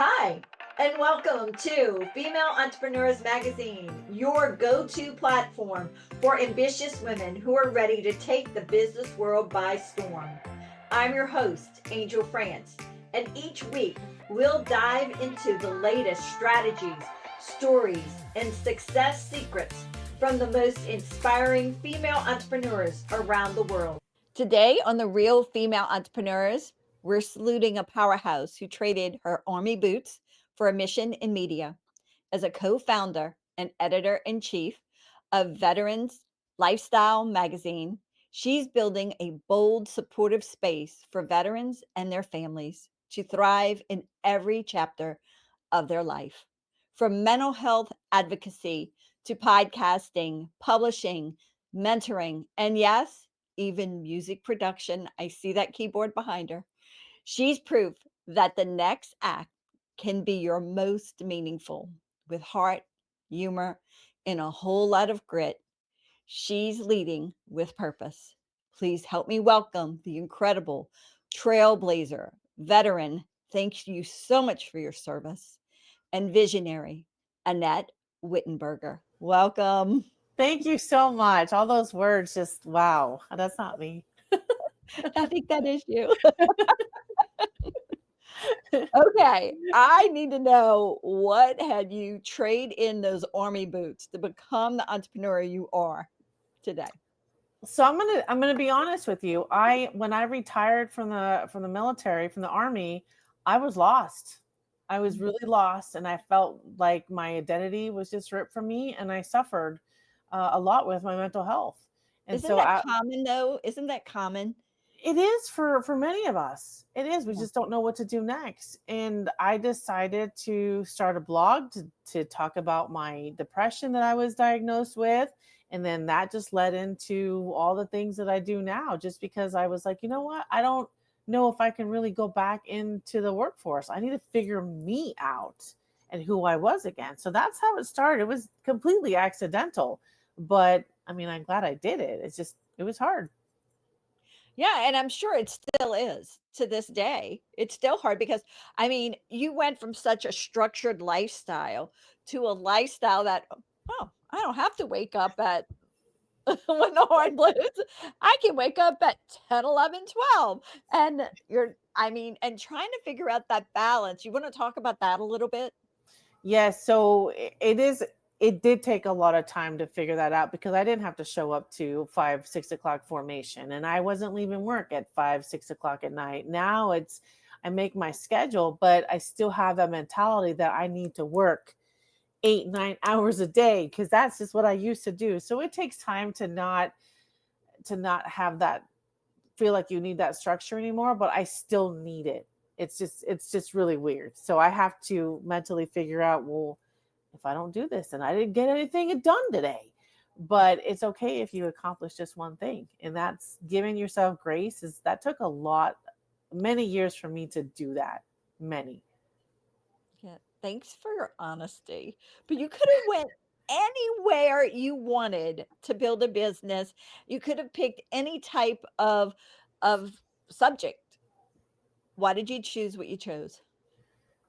Hi, and welcome to Female Entrepreneurs Magazine, your go to platform for ambitious women who are ready to take the business world by storm. I'm your host, Angel France, and each week we'll dive into the latest strategies, stories, and success secrets from the most inspiring female entrepreneurs around the world. Today on The Real Female Entrepreneurs, we're saluting a powerhouse who traded her army boots for a mission in media. As a co founder and editor in chief of Veterans Lifestyle magazine, she's building a bold, supportive space for veterans and their families to thrive in every chapter of their life. From mental health advocacy to podcasting, publishing, mentoring, and yes, even music production. I see that keyboard behind her. She's proof that the next act can be your most meaningful with heart, humor, and a whole lot of grit. She's leading with purpose. Please help me welcome the incredible trailblazer, veteran. Thank you so much for your service, and visionary, Annette Whittenberger. Welcome. Thank you so much. All those words just wow. That's not me. I think that is you. Okay, I need to know what had you trade in those army boots to become the entrepreneur you are today? So I'm gonna be honest with you. I when I retired from the military, from the army, I was lost. I was really lost, and I felt like my identity was just ripped from me, and I suffered a lot with my mental health. And Isn't so that I, common though? Isn't that common? it is for many of us. It is. We Yeah. just don't know what to do next. And I decided to start a blog to talk about my depression that I was diagnosed with. And then that just led into all the things that I do now, just because I was like, you know what? I don't know if I can really go back into the workforce. I need to figure me out and who I was again. So that's how it started. It was completely accidental. But I mean, I'm glad I did it. It was hard. Yeah, and I'm sure it still is to this day. It's still hard because I mean, you went from such a structured lifestyle to a lifestyle that, oh, I don't have to wake up at when the horn blows. I can wake up at 10, 11, 12, and I mean, and trying to figure out that balance. You want to talk about that a little bit? Yes, so it is. It did take a lot of time to figure that out because I didn't have to show up to 5, 6 o'clock formation, and I wasn't leaving work at 5, 6 o'clock at night. Now I make my schedule, but I still have that mentality that I need to work 8, 9 hours a day because that's just what I used to do. So it takes time to not have that feel like you need that structure anymore, but I still need it. It's just really weird. So I have to mentally figure out, well, if I don't do this and I didn't get anything done today. But it's okay if you accomplish just one thing. And that's giving yourself grace is that took a lot, many years for me to do that. Many. Yeah, thanks for your honesty. But you could have went anywhere you wanted to build a business. You could have picked any type of subject. Why did you choose what you chose?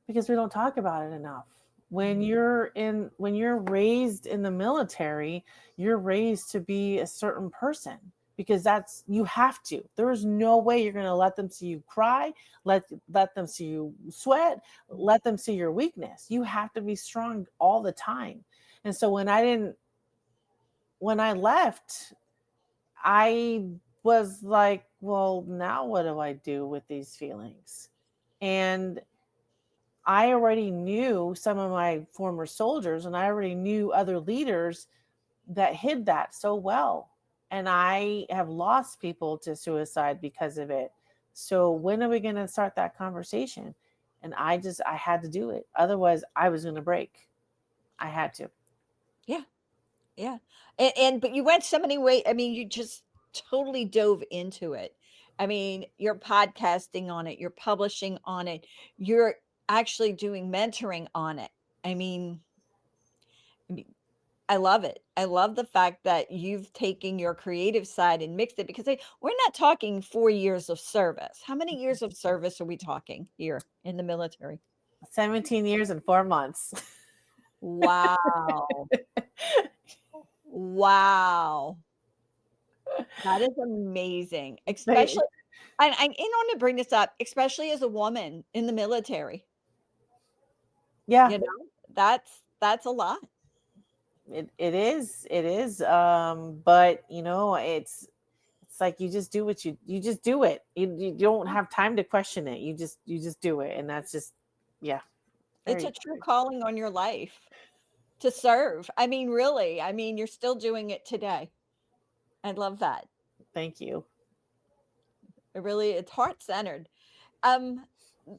Because we don't talk about it enough. When Mhm. you're raised in the military, you're raised to be a certain person because that's you have to. There's no way you're going to let them see you cry, let them see you sweat, let them see your weakness. You have to be strong all the time. And so when I left, I was like, well, now what do I do with these feelings? And I already knew some of my former soldiers and I already knew other leaders that hid that so well. And I have lost people to suicide because of it. So when are we going to start that conversation? And I had to do it. Otherwise, I was going to break. I had to. Yeah, yeah. And but you went so many ways. I mean, you just totally dove into it. I mean, you're podcasting on it, you're publishing on it, you're actually doing mentoring on it. I mean, I mean, I love it. I love the fact that you've taken your creative side and mixed it because we're not talking 4 years of service. How many years of service are we talking here in the military? 17 years and 4 months. Wow. Wow. That is amazing. They Especially, and I want to bring this up, especially as a woman in the military. Yeah, You know, that's a lot. it is, but, it's like you just do what you just do it. You don't have time to question it. You just do it, and that's just, yeah, It's a very, true very. calling on your life to serve. I mean, really, I mean, you're still doing it today. I love that. Thank you. It really, it's heart-centered. Um,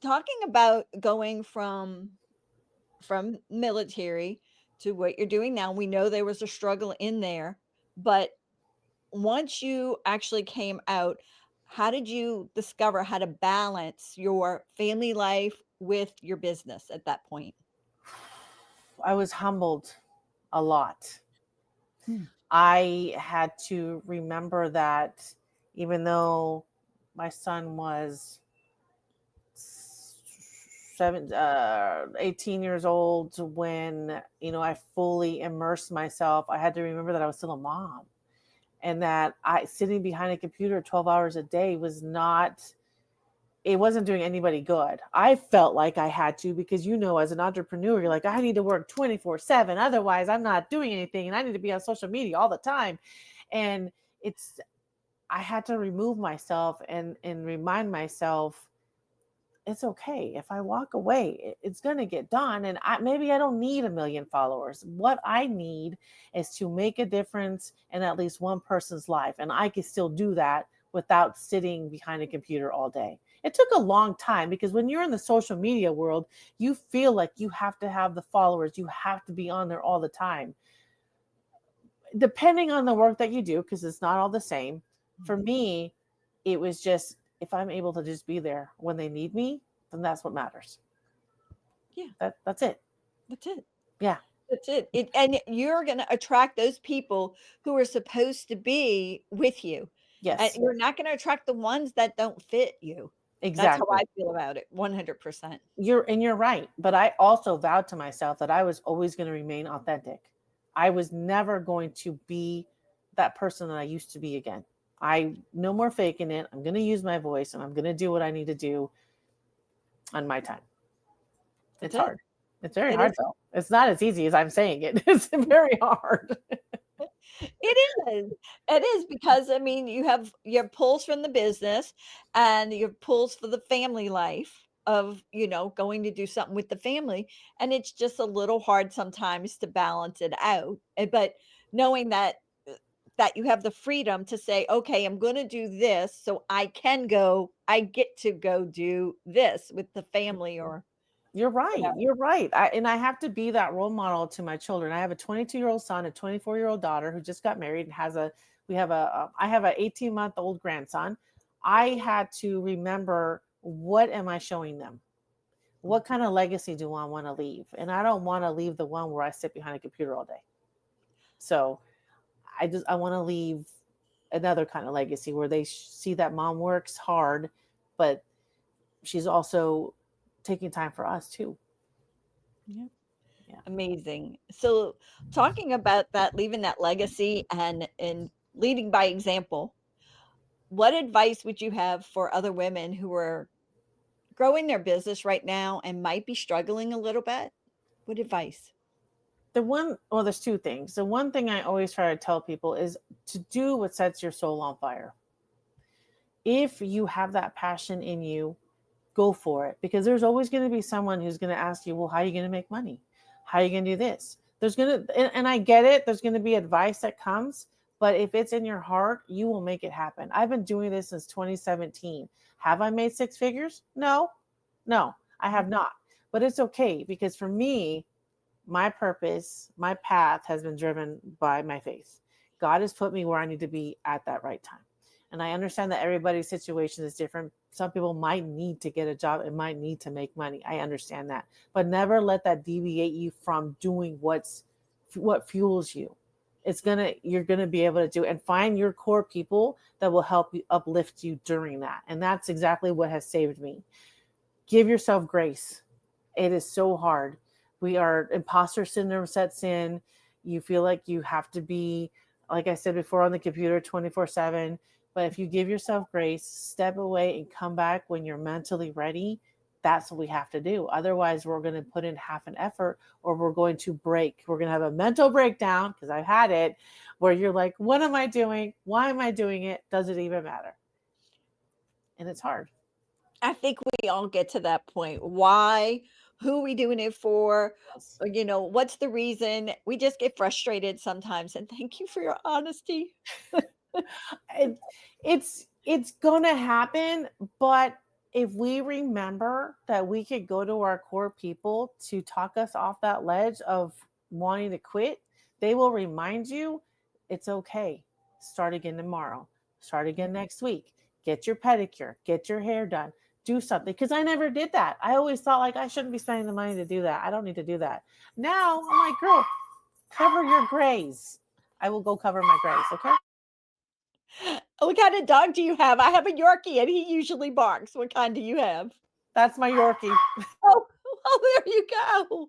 Talking about going from military to what you're doing now, we know there was a struggle in there, but once you actually came out, how did you discover how to balance your family life with your business at that point? I was humbled a lot. Hmm. I had to remember that even though my son was 18 years old when, I fully immersed myself, I had to remember that I was still a mom, and that I sitting behind a computer 12 hours a day was not, it wasn't doing anybody good. I felt like I had to, because, as an entrepreneur, you're like, I need to work 24/7. Otherwise, I'm not doing anything. And I need to be on social media all the time. And it's, I had to remove myself and remind myself it's okay. If I walk away, it's going to get done. And maybe I don't need a million followers. What I need is to make a difference in at least one person's life. And I can still do that without sitting behind a computer all day. It took a long time, because when you're in the social media world, you feel like you have to have the followers, you have to be on there all the time. Depending on the work that you do, because it's not all the same. For me, it was just, if I'm able to just be there when they need me, then that's what matters. Yeah, That's it. that's it. Yeah. That's it. And you're going to attract those people who are supposed to be with you. And Yes. you're not going to attract the ones that don't fit you. That's how Exactly. I feel about it. 100%. You're right. But I also vowed to myself that I was always going to remain authentic. I was never going to be that person that I used to be again. I no more faking it. I'm going to use my voice, and I'm going to do what I need to do on my time. That's It's it. hard. It's very It is. hard though. It's not as easy as I'm saying it. It's very hard. It is. It is because, I mean, you have your pulls from the business and your pulls for the family life of, going to do something with the family, and it's just a little hard sometimes to balance it out, but knowing that you have the freedom to say, "Okay, I'm gonna do this so I get to go do this with the family," or You're right. whatever. You're right. I have to be that role model to my children. I have a 22-year-old son, a 24-year-old daughter who just got married and I have a 18-month-old grandson. I had to remember, what am I showing them? What kind of legacy do I want to leave? And I don't want to leave the one where I sit behind a computer all day. So I want to leave another kind of legacy where they see that mom works hard, but she's also taking time for us too. Yeah. Yeah. Amazing. So, talking about that, leaving that legacy and leading by example, what advice would you have for other women who are growing their business right now and might be struggling a little bit? What advice? Well, there's two things. The one thing I always try to tell people is to do what sets your soul on fire. If you have that passion in you, go for it, because there's always going to be someone who's going to ask you, well, how are you going to make money? How are you going to do this? And I get it. There's going to be advice that comes, but if it's in your heart, you will make it happen. I've been doing this since 2017. Have I made six figures? No, I have not, but it's okay, because for me, my purpose, my path has been driven by my faith. God has put me where I need to be at that right time. And I understand that everybody's situation is different. Some people might need to get a job and might need to make money. I understand that. But never let that deviate you from doing what fuels you. You're gonna be able to do, and find your core people that will help you, uplift you during that. And that's exactly what has saved me. Give yourself grace. It is so hard. We are imposter syndrome sets in. You feel like you have to be, like I said before, on the computer 24/7. But if you give yourself grace, step away and come back when you're mentally ready, that's what we have to do. Otherwise, we're going to put in half an effort or we're going to break. We're going to have a mental breakdown, because I've had it, where you're like, what am I doing? Why am I doing it? Does it even matter? And it's hard. I think we all get to that point. Why? Who are we doing it for? Yes. Or, what's the reason? We just get frustrated sometimes. And thank you for your honesty. it, it's gonna happen, but if we remember that we could go to our core people to talk us off that ledge of wanting to quit, they will remind you it's okay. Start again tomorrow. Start again next week. Get your pedicure. Get your hair done. Do something. Because I never did that. I always thought like I shouldn't be spending the money to do that. I don't need to do that. Now I'm like, girl, cover your grays. I will go cover my grays. Okay. What kind of dog do you have? I have a Yorkie and he usually barks. What kind do you have? That's my Yorkie. Oh, well, there you go.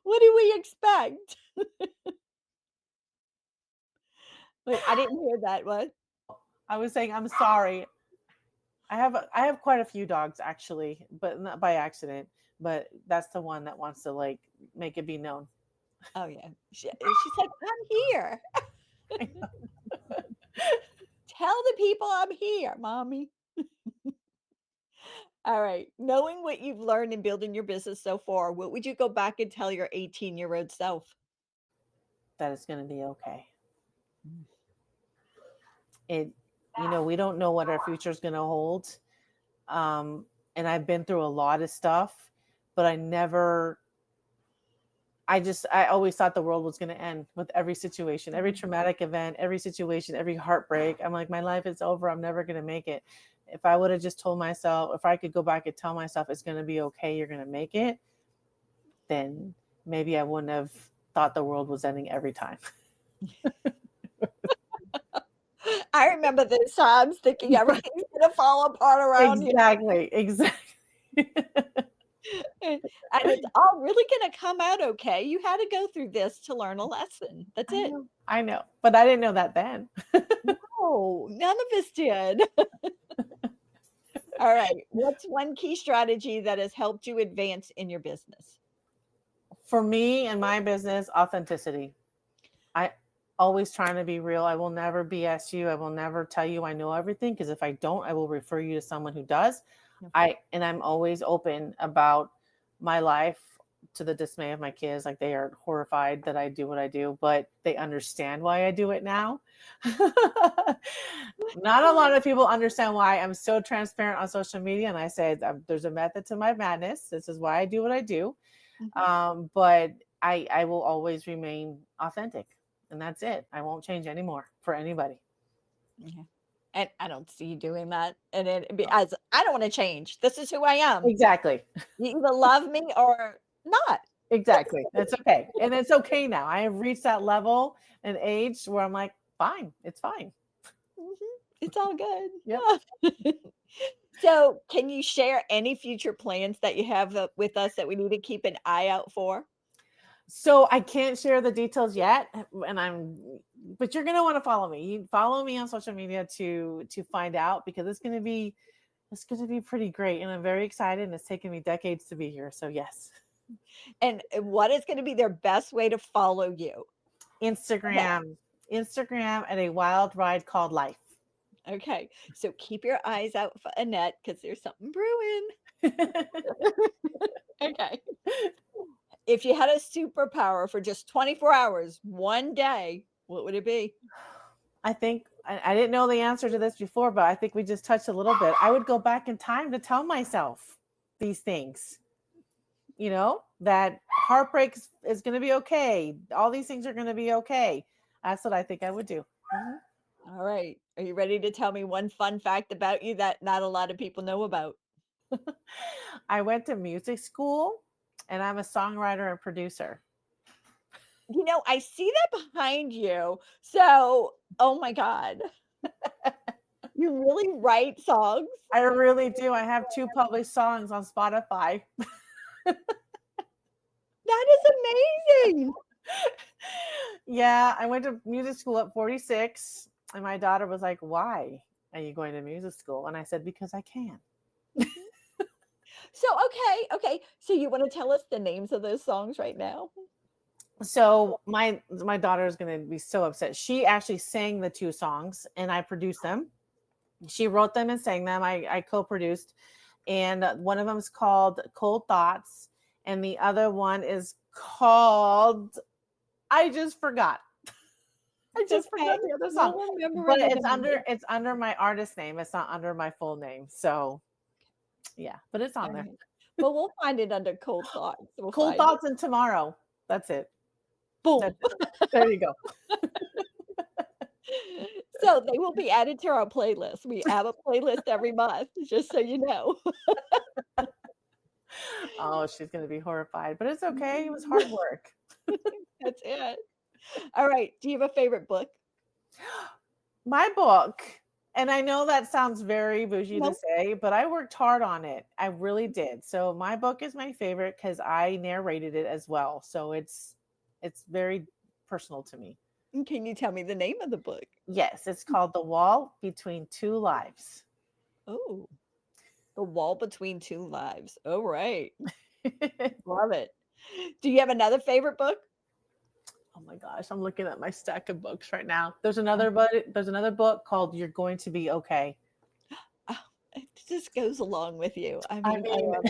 What do we expect? Wait, I didn't hear that. What? I was saying I'm sorry. I have quite a few dogs actually, but not by accident. But that's the one that wants to like make it be known. Oh, yeah. She's like, I'm here. Tell the people I'm here, mommy. All right. Knowing what you've learned in building your business so far, what would you go back and tell your 18-year-old self? That it's going to be okay. Mm. It, we don't know what our future is going to hold. And I've been through a lot of stuff, but I always thought the world was going to end with every situation, every traumatic event, every situation, every heartbreak. I'm like, my life is over. I'm never going to make it. If I would have just told myself, if I could go back and tell myself it's going to be okay, you're going to make it, then maybe I wouldn't have thought the world was ending every time. I remember those times thinking everything's going to fall apart around you. Exactly. And it's all really going to come out okay. You had to go through this to learn a lesson. That's it. I know, but I didn't know that then. No, none of us did. All right. What's one key strategy that has helped you advance in your business? For me and my business, authenticity. I always trying to be real. I will never BS you. I will never tell you I know everything, because if I don't, I will refer you to someone who does. I'm always open about my life, to the dismay of my kids. Like, they are horrified that I do what I do, but they understand why I do it now. Not a lot of people understand why I'm so transparent on social media. And I say there's a method to my madness. This is why I do what I do. But I will always remain authentic, and that's it. I won't change anymore for anybody. Yeah. And I don't see you doing that. And as I don't want to change. This is who I am. Exactly. You either love me or not. Exactly. That's okay. And it's okay now. I have reached that level and age where I'm like, fine, it's fine. It's all good. Yep. So, can you share any future plans that you have with us that we need to keep an eye out for? So I can't share the details yet, but you're gonna want to follow me. You follow me on social media to find out, because it's gonna be pretty great, and I'm very excited. And it's taken me decades to be here. So yes. And what is going to be their best way to follow you? Instagram, Instagram, and a wild ride called life. Okay. So keep your eyes out for Annette because there's something brewing. Okay. If you had a superpower for just 24 hours, one day, what would it be? I think I didn't know the answer to this before, but I think we just touched a little bit. I would go back in time to tell myself these things, that heartbreak is going to be okay. All these things are going to be okay. That's what I think I would do. All right. Are you ready to tell me one fun fact about you that not a lot of people know about? I went to music school, and I'm a songwriter and producer. I see that behind you. So, oh my God. You really write songs? I really do. I have 2 published songs on Spotify. That is amazing. Yeah, I went to music school at 46, and my daughter was like, "Why are you going to music school?" And I said, "Because I can." So, okay. So you want to tell us the names of those songs right now? So my daughter is going to be so upset. She actually sang the two songs, and I produced them. She wrote them and sang them. I co-produced, and one of them is called "Cold Thoughts," and the other one is called I just forgot. I It's just okay. forgot the other song, We'll remember but it eventually. it's under my artist name. It's not under my full name. So yeah, but it's on All there. right. Well, we'll find it under Cold Thoughts. We'll Cool find it. thoughts and tomorrow. That's it. Boom. That's it. There you go. So they will be added to our playlist. We have a playlist every month, just so you know. Oh, she's gonna be horrified, but it's okay. It was hard work. That's it. All right. Do you have a favorite book? My book, and I know that sounds very bougie to No. say, but I worked hard on it. I really did. So my book is my favorite because I narrated it as well. So it's very personal to me. Can you tell me the name of the book? Yes, it's called The Wall Between Two Lives. Oh, The Wall Between Two Lives. All right. Oh Love it. Do you have another favorite book? my gosh, I'm looking at my stack of books right now. Oh, There's another book called You're Going to Be Okay. oh, it just goes along with you. I I mean, I mean, love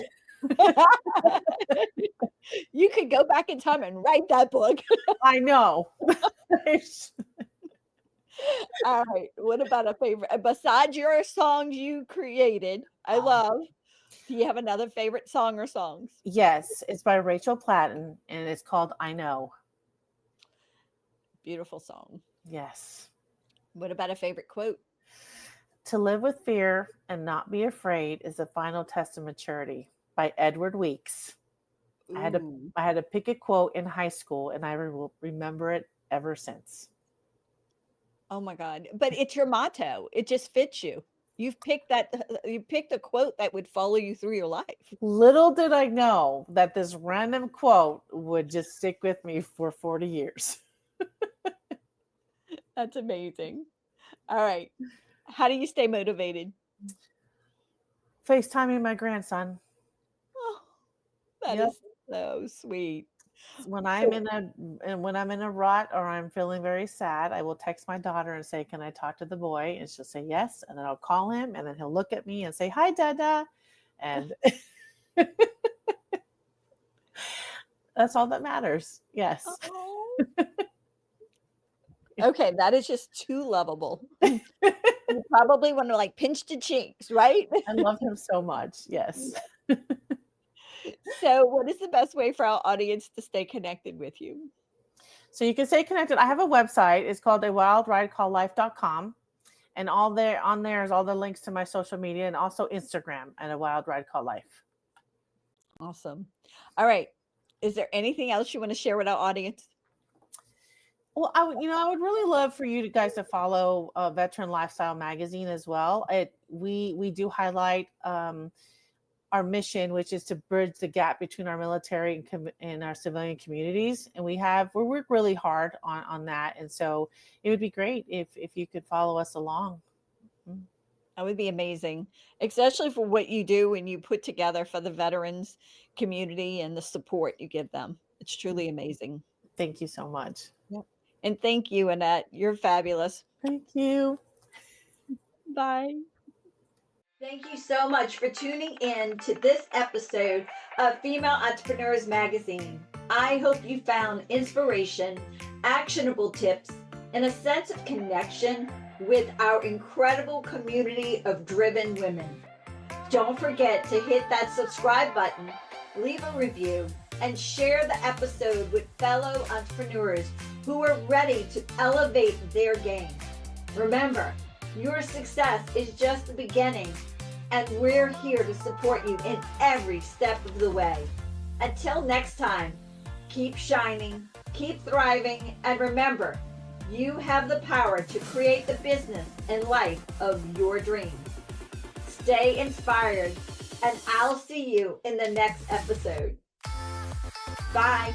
it. You could go back in time and write that book. I know. All right. What about a favorite? Besides your songs you created, I Um, love. Do you have another favorite song or songs? yes, it's by Rachel Platten and it's called I Know. Beautiful song. Yes. What about a favorite quote? To live with fear and not be afraid is the final test of maturity by Edward Weeks. I had to Ooh. I had to pick a quote in high school and I will remember it ever since. Oh my God. But it's your motto. It just fits you. You've picked that you picked a quote that would follow you through your life. Little did I know that this random quote would just stick with me for 40 years. That's amazing. All right. How do you stay motivated? FaceTiming my grandson. Oh, that Yep. is so sweet. When I'm So in a rut or I'm feeling very sad, I will text my daughter and say, "Can I talk to the boy?" And she'll say yes, and then I'll call him, and then he'll look at me and say, "Hi, Dada," and that's all that matters. Yes, oh. Okay, that is just too lovable. You probably want to like pinch the cheeks, right? I love him so much. Yes. So, what is the best way for our audience to stay connected with you? So you can stay connected. I have a website. It's called awildridecalllife.com. And all there on there is all the links to my social media and also Instagram at A Wild Ride Called Life. Awesome. All right. Is there anything else you want to share with our audience? Well, I would really love for you guys to follow Veteran Lifestyle Magazine as well. We do highlight our mission, which is to bridge the gap between our military and our civilian communities, and we work really hard on that. And so it would be great if you could follow us along. That would be amazing, especially for what you do and you put together for the veterans community and the support you give them. It's truly amazing. Thank you so much. Yep. And thank you, Annette. You're fabulous. Thank you. Bye. Thank you so much for tuning in to this episode of Female Entrepreneurs Magazine. I hope you found inspiration, actionable tips, and a sense of connection with our incredible community of driven women. Don't forget to hit that subscribe button, leave a review, and share the episode with fellow entrepreneurs who are ready to elevate their game. Remember, your success is just the beginning, and we're here to support you in every step of the way. Until next time, keep shining, keep thriving, and remember, you have the power to create the business and life of your dreams. Stay inspired, and I'll see you in the next episode. Bye.